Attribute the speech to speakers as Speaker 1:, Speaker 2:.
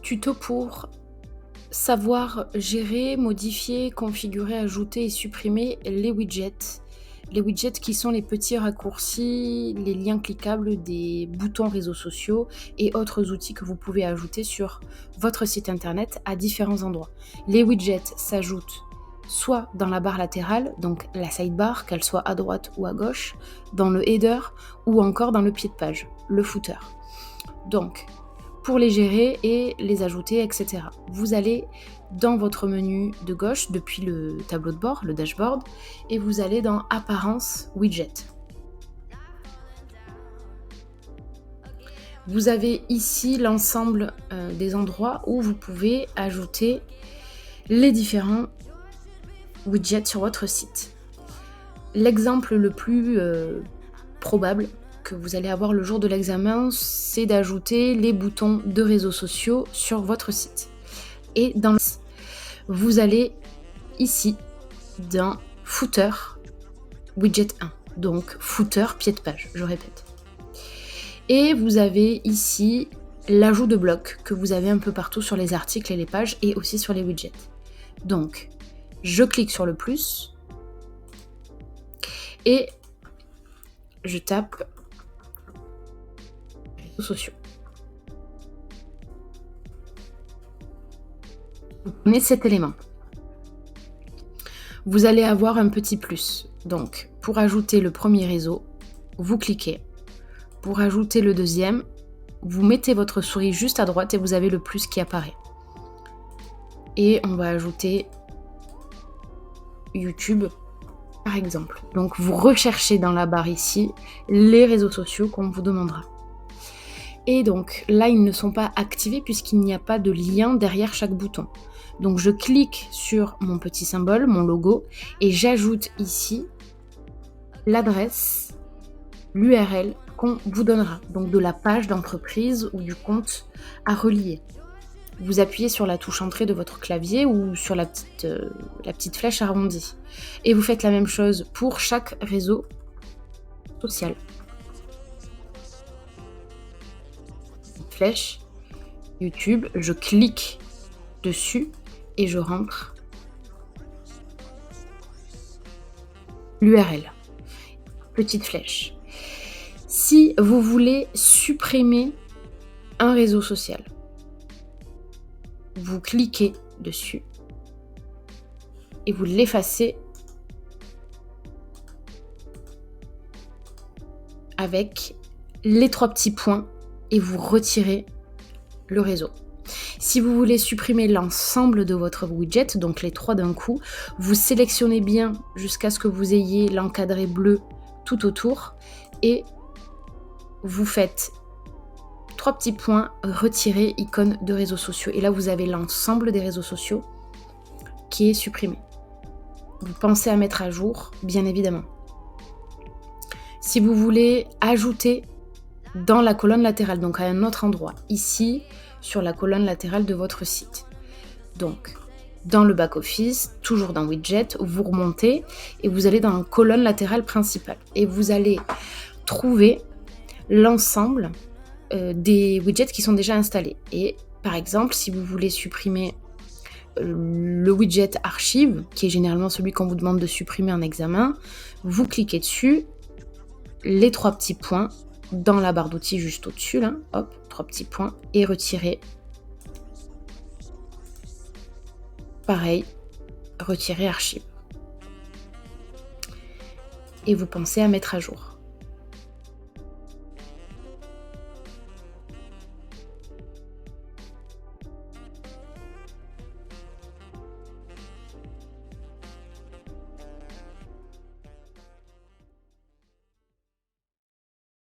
Speaker 1: Tuto pour savoir gérer, modifier, configurer, ajouter et supprimer les widgets. Les widgets qui sont les petits raccourcis, les liens cliquables des boutons réseaux sociaux et autres outils que vous pouvez ajouter sur votre site internet à différents endroits. Les widgets s'ajoutent soit dans la barre latérale, donc la sidebar, qu'elle soit à droite ou à gauche, dans le header ou encore dans le pied de page, le footer. Donc, pour les gérer et les ajouter, etc. Vous allez dans votre menu de gauche, depuis le tableau de bord, le dashboard, et vous allez dans Apparence Widget. Vous avez ici l'ensemble des endroits où vous pouvez ajouter les différents widgets sur votre site. L'exemple le plus probable que vous allez avoir le jour de l'examen, c'est d'ajouter les boutons de réseaux sociaux sur votre site. Et vous allez ici dans Footer Widget 1, donc Footer pied de page, je répète. Et vous avez ici l'ajout de blocs que vous avez un peu partout sur les articles et les pages et aussi sur les widgets. Donc, je clique sur le plus et je tape réseaux sociaux. Vous prenez cet élément. Vous allez avoir un petit plus. Donc, pour ajouter le premier réseau, vous cliquez. Pour ajouter le deuxième, vous mettez votre souris juste à droite et vous avez le plus qui apparaît. Et on va ajouter YouTube, par exemple. Donc, vous recherchez dans la barre ici les réseaux sociaux qu'on vous demandera. Et donc, là, ils ne sont pas activés puisqu'il n'y a pas de lien derrière chaque bouton. Donc, je clique sur mon petit symbole, mon logo, et j'ajoute ici l'adresse, l'URL qu'on vous donnera, donc de la page d'entreprise ou du compte à relier. Vous appuyez sur la touche entrée de votre clavier ou sur la petite flèche arrondie. Et vous faites la même chose pour chaque réseau social. Flèche, YouTube, je clique dessus et je rentre l'URL. Petite flèche. Si vous voulez supprimer un réseau social, vous cliquez dessus et vous l'effacez avec les 3 petits points et vous retirez le réseau. Si vous voulez supprimer l'ensemble de votre widget, donc les 3 d'un coup, vous sélectionnez bien jusqu'à ce que vous ayez l'encadré bleu tout autour et vous faites 3 petits points, retirer icône de réseaux sociaux. Et là, vous avez l'ensemble des réseaux sociaux qui est supprimé. Vous pensez à mettre à jour, bien évidemment. Si vous voulez ajouter dans la colonne latérale, donc à un autre endroit, ici, sur la colonne latérale de votre site. Donc, dans le back-office, toujours dans Widget, vous remontez et vous allez dans la colonne latérale principale. Et vous allez trouver l'ensemble des widgets qui sont déjà installés. Et par exemple, si vous voulez supprimer le widget archive, qui est généralement celui qu'on vous demande de supprimer en examen, vous cliquez dessus, les 3 petits points, dans la barre d'outils juste au-dessus, là, hop, 3 petits points, et retirer. Pareil, retirer archive. Et vous pensez à mettre à jour.